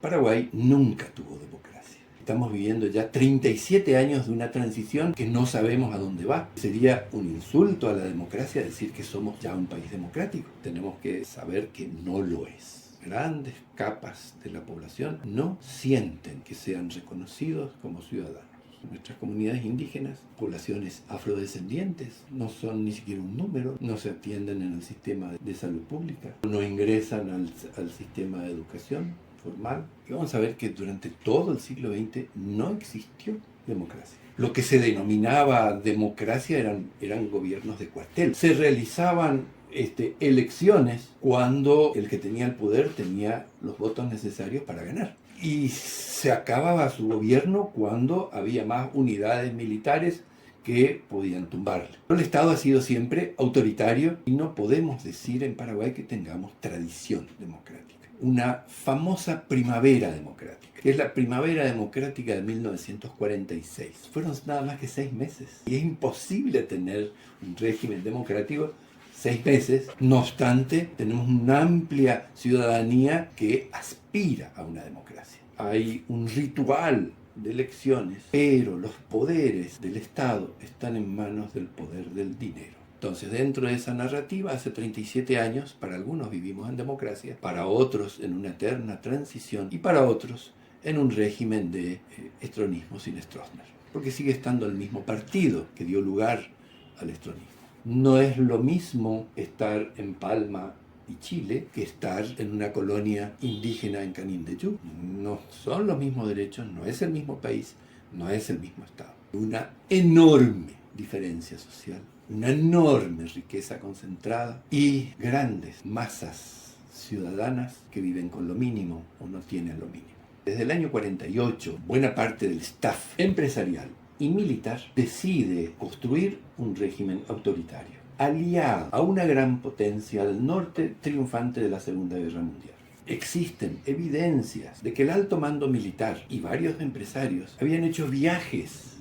Paraguay nunca tuvo democracia. Estamos viviendo ya 37 años de una transición que no sabemos a dónde va. Sería un insulto a la democracia decir que somos ya un país democrático. Tenemos que saber que no lo es. Grandes capas de la población no sienten que sean reconocidos como ciudadanos. Nuestras comunidades indígenas, poblaciones afrodescendientes, no son ni siquiera un número, no se atienden en el sistema de salud pública, no ingresan al sistema de educación formal. Y vamos a ver que durante todo el siglo XX no existió democracia. Lo que se denominaba democracia eran gobiernos de cuartel. Se realizaban elecciones cuando el que tenía el poder tenía los votos necesarios para ganar. Y se acababa su gobierno cuando había más unidades militares que podían tumbarle. El Estado ha sido siempre autoritario y no podemos decir en Paraguay que tengamos tradición democrática. Una famosa primavera democrática, que es la primavera democrática de 1946. Fueron nada más que 6 meses. Y es imposible tener un régimen democrático 6 meses. No obstante, tenemos una amplia ciudadanía que aspira a una democracia. Hay un ritual de elecciones, pero los poderes del Estado están en manos del poder del dinero. Entonces, dentro de esa narrativa, hace 37 años, para algunos vivimos en democracia, para otros en una eterna transición y para otros en un régimen de estronismo sin Stroessner. Porque sigue estando el mismo partido que dio lugar al estronismo. No es lo mismo estar en Palma y Chile que estar en una colonia indígena en Canindeyú. No son los mismos derechos, no es el mismo país, no es el mismo Estado. Una enorme diferencia social, una enorme riqueza concentrada y grandes masas ciudadanas que viven con lo mínimo o no tienen lo mínimo. Desde el año 48, buena parte del staff empresarial y militar decide construir un régimen autoritario, aliado a una gran potencia del norte triunfante de la Segunda Guerra Mundial. Existen evidencias de que el alto mando militar y varios empresarios habían hecho viajes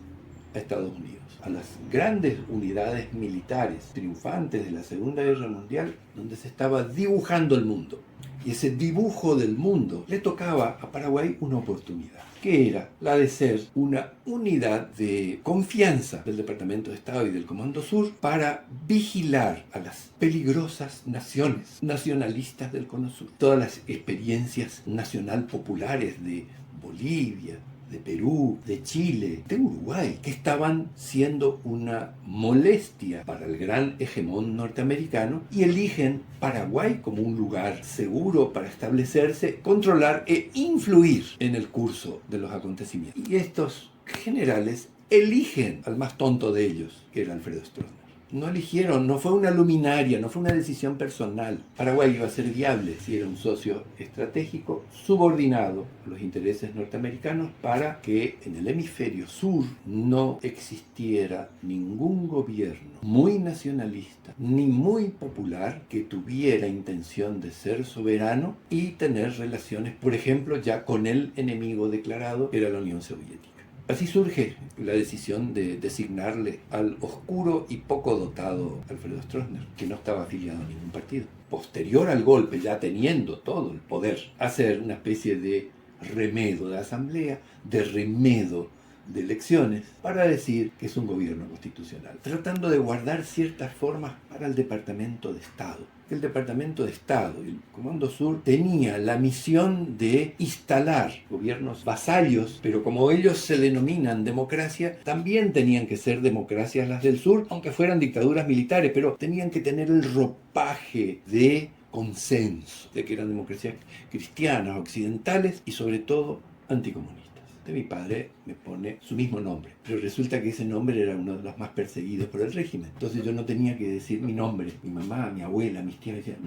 a Estados Unidos, a las grandes unidades militares triunfantes de la Segunda Guerra Mundial, donde se estaba dibujando el mundo. Y ese dibujo del mundo le tocaba a Paraguay una oportunidad, que era la de ser una unidad de confianza del Departamento de Estado y del Comando Sur para vigilar a las peligrosas naciones nacionalistas del Cono Sur. Todas las experiencias nacional populares de Bolivia, de Perú, de Chile, de Uruguay, que estaban siendo una molestia para el gran hegemón norteamericano y eligen Paraguay como un lugar seguro para establecerse, controlar e influir en el curso de los acontecimientos. Y estos generales eligen al más tonto de ellos, que era Alfredo Stroessner. No eligieron, no fue una luminaria, no fue una decisión personal. Paraguay iba a ser viable si era un socio estratégico subordinado a los intereses norteamericanos para que en el hemisferio sur no existiera ningún gobierno muy nacionalista ni muy popular que tuviera intención de ser soberano y tener relaciones, por ejemplo, ya con el enemigo declarado, que era la Unión Soviética. Así surge la decisión de designarle al oscuro y poco dotado Alfredo Stroessner, que no estaba afiliado a ningún partido. Posterior al golpe, ya teniendo todo el poder, hacer una especie de remedo de asamblea, de remedo de elecciones, para decir que es un gobierno constitucional, tratando de guardar ciertas formas para el Departamento de Estado. El Departamento de Estado y el Comando Sur tenía la misión de instalar gobiernos vasallos, pero como ellos se denominan democracia, también tenían que ser democracias las del sur, aunque fueran dictaduras militares, pero tenían que tener el ropaje de consenso, de que eran democracias cristianas, occidentales y sobre todo anticomunistas. Mi padre me pone su mismo nombre, pero resulta que ese nombre era uno de los más perseguidos por el régimen. Entonces yo no tenía que decir mi nombre. Mi mamá, mi abuela, mis tías me decían,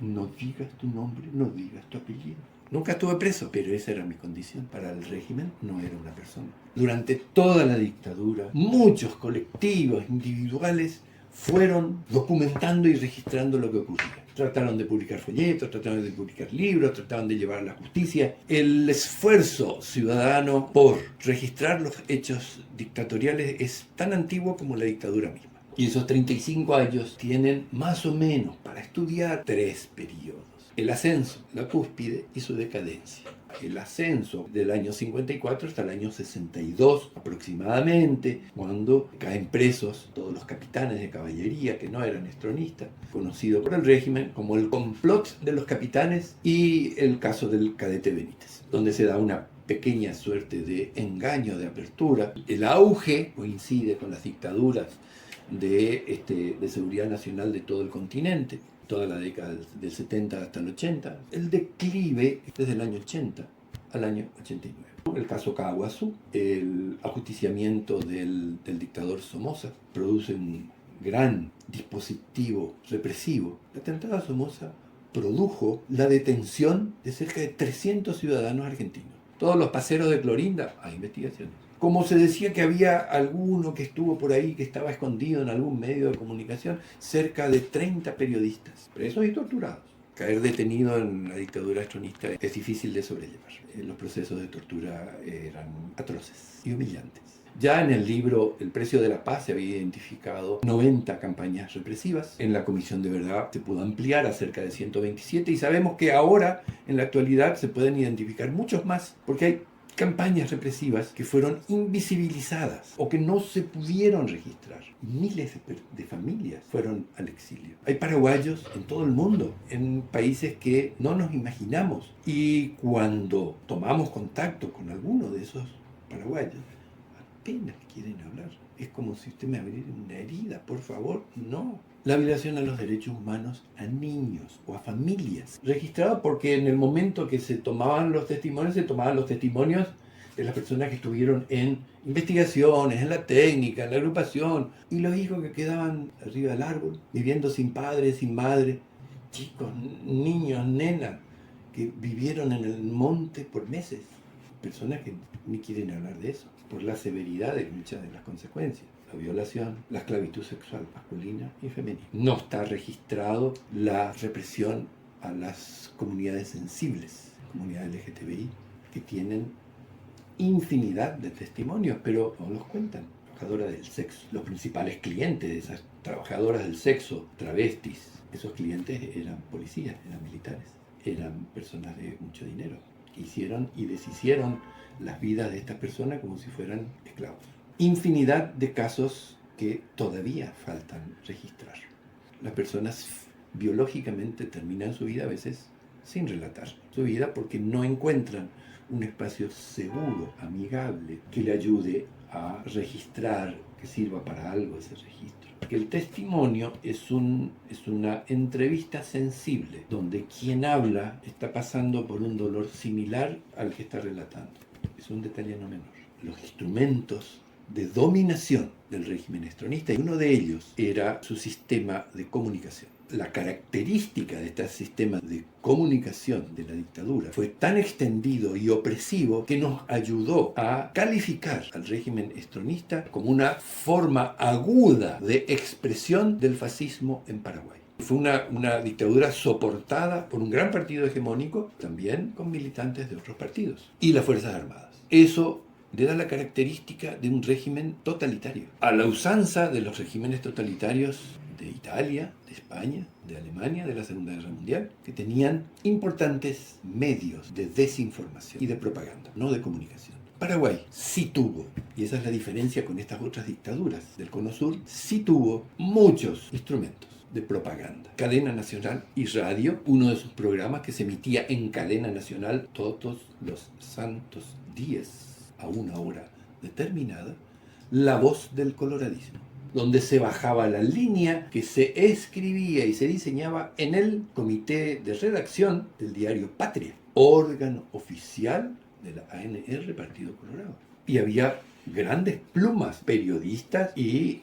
no digas tu nombre, no digas tu apellido. Nunca estuve preso, pero esa era mi condición. Para el régimen no era una persona. Durante toda la dictadura, muchos colectivos individuales fueron documentando y registrando lo que ocurría. Trataron de publicar folletos, trataron de publicar libros, trataron de llevar a la justicia. El esfuerzo ciudadano por registrar los hechos dictatoriales es tan antiguo como la dictadura misma. Y esos 35 años tienen más o menos para estudiar 3 periodos: el ascenso, la cúspide y su decadencia. el ascenso del año 54 hasta el año 62 aproximadamente, cuando caen presos todos los capitanes de caballería que no eran estronistas, conocido por el régimen como el complot de los capitanes y el caso del cadete Benítez, donde se da una pequeña suerte de engaño de apertura. El auge coincide con las dictaduras de seguridad nacional de todo el continente, toda la década del 70 hasta el 80, el declive desde el año 80 al año 89. El caso Caaguazú, el ajusticiamiento del dictador Somoza, produce un gran dispositivo represivo. El atentado a Somoza produjo la detención de cerca de 300 ciudadanos argentinos. Todos los paseros de Clorinda, hay investigaciones. Como se decía que había alguno que estuvo por ahí, que estaba escondido en algún medio de comunicación, cerca de 30 periodistas, presos y torturados. Caer detenido en la dictadura estronista es difícil de sobrellevar. Los procesos de tortura eran atroces y humillantes. Ya en el libro El precio de la paz se había identificado 90 campañas represivas. En la Comisión de Verdad se pudo ampliar a cerca de 127 y sabemos que ahora, en la actualidad, se pueden identificar muchos más, porque hay campañas represivas que fueron invisibilizadas o que no se pudieron registrar. Miles de familias fueron al exilio. Hay paraguayos en todo el mundo, en países que no nos imaginamos. Y cuando tomamos contacto con alguno de esos paraguayos, apenas quieren hablar. Es como si usted me abriera una herida, por favor, no. La violación a los derechos humanos a niños o a familias, registrado porque en el momento que se tomaban los testimonios de las personas que estuvieron en investigaciones, en la técnica, en la agrupación, y los hijos que quedaban arriba del árbol, viviendo sin padre, sin madre, chicos, niños, nenas, que vivieron en el monte por meses, personas que ni quieren hablar de eso, por la severidad de muchas de las consecuencias. La violación, la esclavitud sexual masculina y femenina. No está registrado la represión a las comunidades sensibles, comunidades LGTBI, que tienen infinidad de testimonios, pero no los cuentan. Trabajadoras del sexo, los principales clientes de esas trabajadoras del sexo, travestis, esos clientes eran policías, eran militares, eran personas de mucho dinero. Hicieron y deshicieron las vidas de estas personas como si fueran esclavos. Infinidad de casos que todavía faltan registrar. Las personas biológicamente terminan su vida a veces sin relatar su vida porque no encuentran un espacio seguro, amigable, que le ayude a registrar, que sirva para algo ese registro. Porque el testimonio es una entrevista sensible, donde quien habla está pasando por un dolor similar al que está relatando. Es un detalle no menor. Los instrumentos de dominación del régimen estronista, y uno de ellos era su sistema de comunicación. La característica de este sistema de comunicación de la dictadura fue tan extendido y opresivo que nos ayudó a calificar al régimen estronista como una forma aguda de expresión del fascismo en Paraguay. Fue una dictadura soportada por un gran partido hegemónico, también con militantes de otros partidos, y las Fuerzas Armadas. Eso le da la característica de un régimen totalitario, a la usanza de los regímenes totalitarios de Italia, de España, de Alemania, de la Segunda Guerra Mundial, que tenían importantes medios de desinformación y de propaganda, no de comunicación. Paraguay sí tuvo, y esa es la diferencia con estas otras dictaduras del Cono Sur, sí tuvo muchos instrumentos de propaganda. Cadena Nacional y Radio, uno de sus programas que se emitía en cadena nacional todos los santos días, a una hora determinada, La Voz del Coloradismo, donde se bajaba la línea que se escribía y se diseñaba en el comité de redacción del diario Patria, órgano oficial de la ANR Partido Colorado. Y había grandes plumas, periodistas y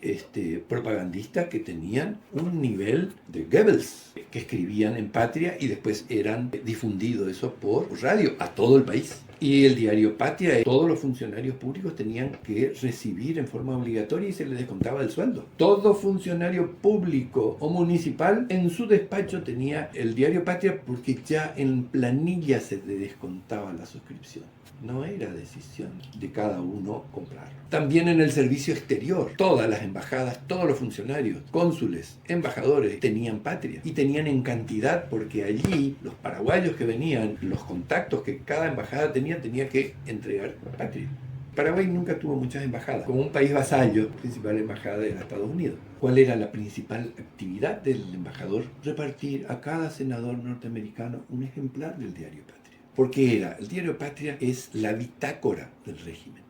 propagandistas que tenían un nivel de Goebbels, que escribían en Patria y después eran difundidos eso por radio a todo el país. Y el diario Patria, todos los funcionarios públicos tenían que recibir en forma obligatoria y se les descontaba el sueldo. Todo funcionario público o municipal en su despacho tenía el diario Patria porque ya en planilla se le descontaba la suscripción. No era decisión de cada uno comprarlo. También en el servicio exterior, todas las embajadas, todos los funcionarios, cónsules, embajadores, tenían Patria. Y tenían en cantidad porque allí los paraguayos que venían, los contactos que cada embajada tenía que entregar Patria. Paraguay nunca tuvo muchas embajadas. Como un país vasallo, la principal embajada era Estados Unidos. ¿Cuál era la principal actividad del embajador? Repartir a cada senador norteamericano un ejemplar del diario Patria. Porque el diario Patria es la bitácora del régimen.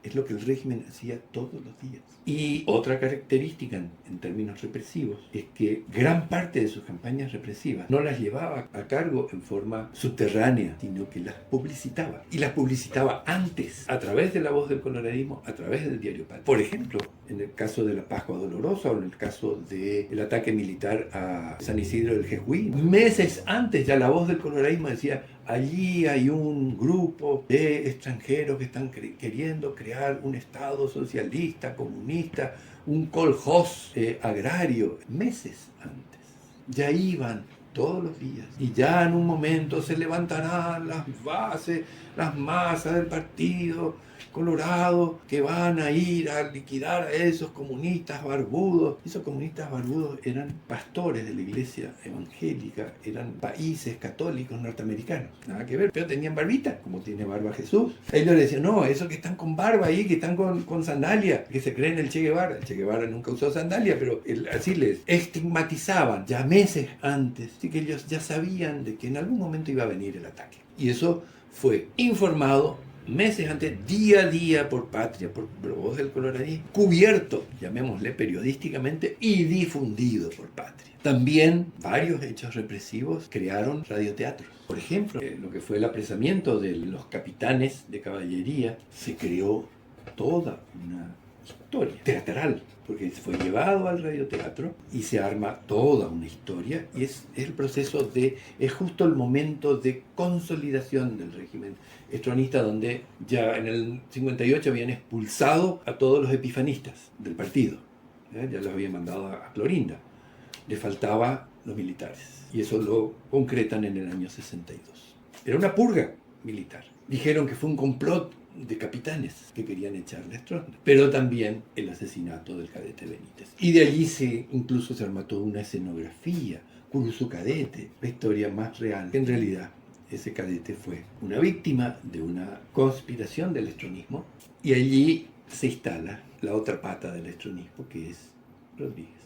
Es lo que el régimen hacía todos los días. Y otra característica en términos represivos es que gran parte de sus campañas represivas no las llevaba a cargo en forma subterránea, sino que las publicitaba. Y las publicitaba antes, a través de la voz del coloradismo, a través del diario Patria. Por ejemplo, en el caso de la Pascua Dolorosa o en el caso del ataque militar a San Isidro del Jejuí, meses antes ya la voz del coloradismo decía: allí hay un grupo de extranjeros que están queriendo crear un Estado socialista, comunista, un kolhoz agrario. Meses antes. Ya iban todos los días. Y ya en un momento se levantarán las bases, las masas del partido colorado que van a ir a liquidar a esos comunistas barbudos. Esos comunistas barbudos eran pastores de la iglesia evangélica, eran países católicos norteamericanos. Nada que ver, pero tenían barbita, como tiene barba Jesús. Ellos decían: no, esos que están con barba ahí, que están con sandalia, que se creen el Che Guevara. El Che Guevara nunca usó sandalia, pero así les estigmatizaban ya meses antes. Así que ellos ya sabían de que en algún momento iba a venir el ataque. Y eso fue informado meses antes, día a día, por Patria, por la voz del coloradismo, cubierto, llamémosle periodísticamente, y difundido por Patria. También varios hechos represivos crearon radioteatros. Por ejemplo, lo que fue el apresamiento de los capitanes de caballería, se creó toda una historia teatral, porque fue llevado al radioteatro y se arma toda una historia, y es el proceso es justo el momento de consolidación del régimen estronista, donde ya en el 58 habían expulsado a todos los epifanistas del partido, ya los habían mandado a Clorinda, le faltaba los militares, y eso lo concretan en el año 62. Era una purga militar. Dijeron que fue un complot de capitanes que querían echarle a Stroessner, pero también el asesinato del cadete Benítez. Y de allí incluso se armó toda una escenografía, Curuzú Cadete, la historia más real. En realidad, ese cadete fue una víctima de una conspiración del estronismo, y allí se instala la otra pata del estronismo, que es Rodríguez,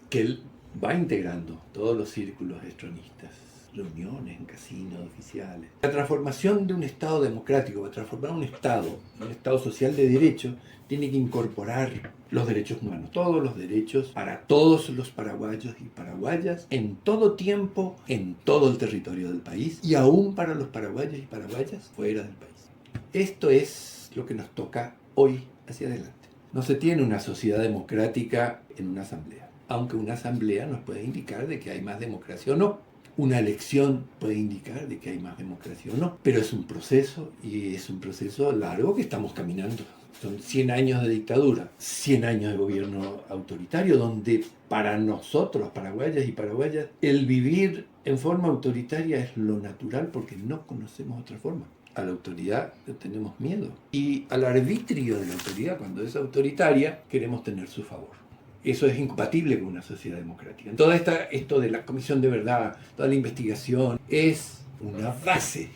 que él va integrando todos los círculos estronistas, reuniones en casinos oficiales. La transformación de un Estado democrático, para transformar un Estado social de derecho, tiene que incorporar los derechos humanos, todos los derechos para todos los paraguayos y paraguayas, en todo tiempo, en todo el territorio del país, y aún para los paraguayos y paraguayas fuera del país. Esto es lo que nos toca hoy hacia adelante. No se tiene una sociedad democrática en una asamblea, aunque una asamblea nos puede indicar de que hay más democracia o no. Una elección puede indicar de que hay más democracia o no, pero es un proceso, y es un proceso largo que estamos caminando. Son 100 años de dictadura, 100 años de gobierno autoritario, donde para nosotros, paraguayas y paraguayas, el vivir en forma autoritaria es lo natural, porque no conocemos otra forma. A la autoridad le tenemos miedo, y al arbitrio de la autoridad, cuando es autoritaria, queremos tener su favor. Eso es incompatible con una sociedad democrática. Todo esto de la Comisión de Verdad, toda la investigación, es una base,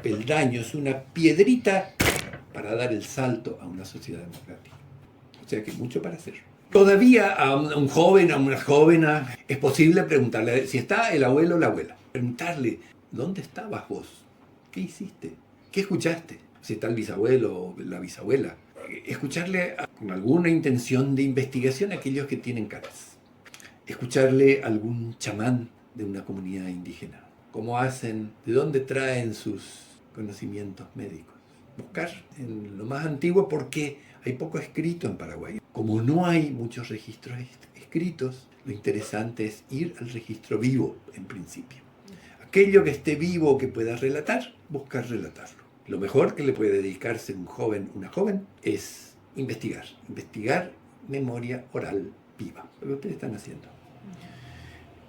peldaño, es una piedrita para dar el salto a una sociedad democrática. O sea que hay mucho para hacer. Todavía a un joven, a una joven, es posible preguntarle si está el abuelo o la abuela. Preguntarle: ¿dónde estabas vos? ¿Qué hiciste? ¿Qué escuchaste? Si está el bisabuelo o la bisabuela. Escucharle con alguna intención de investigación a aquellos que tienen caras. Escucharle a algún chamán de una comunidad indígena. ¿Cómo hacen? ¿De dónde traen sus conocimientos médicos? Buscar en lo más antiguo, porque hay poco escrito en Paraguay. Como no hay muchos registros escritos, lo interesante es ir al registro vivo, en principio. Aquello que esté vivo, que pueda relatar, buscar relatarlo. Lo mejor que le puede dedicarse un joven, una joven, es investigar. Investigar memoria oral viva, lo que ustedes están haciendo.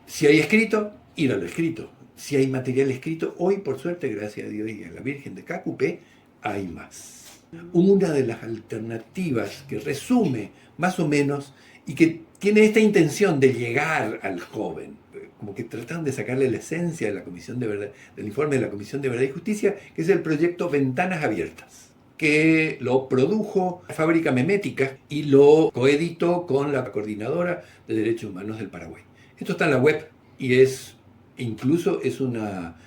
Si hay escrito, ir a lo escrito. Si hay material escrito, hoy por suerte, gracias a Dios y a la Virgen de Cacupé, hay más. Una de las alternativas que resume más o menos y que tiene esta intención de llegar al joven, como que tratan de sacarle la esencia de la Comisión de Verdad, del informe de la Comisión de Verdad y Justicia, que es el proyecto Ventanas Abiertas, que lo produjo la Fábrica Memética y lo coeditó con la Coordinadora de Derechos Humanos del Paraguay. Esto está en la web y incluso es una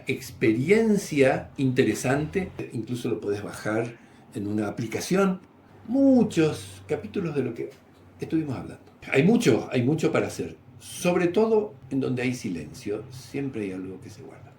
experiencia interesante. Incluso lo puedes bajar en una aplicación. Muchos capítulos de lo que estuvimos hablando. Hay mucho para hacer. Sobre todo en donde hay silencio, siempre hay algo que se guarda.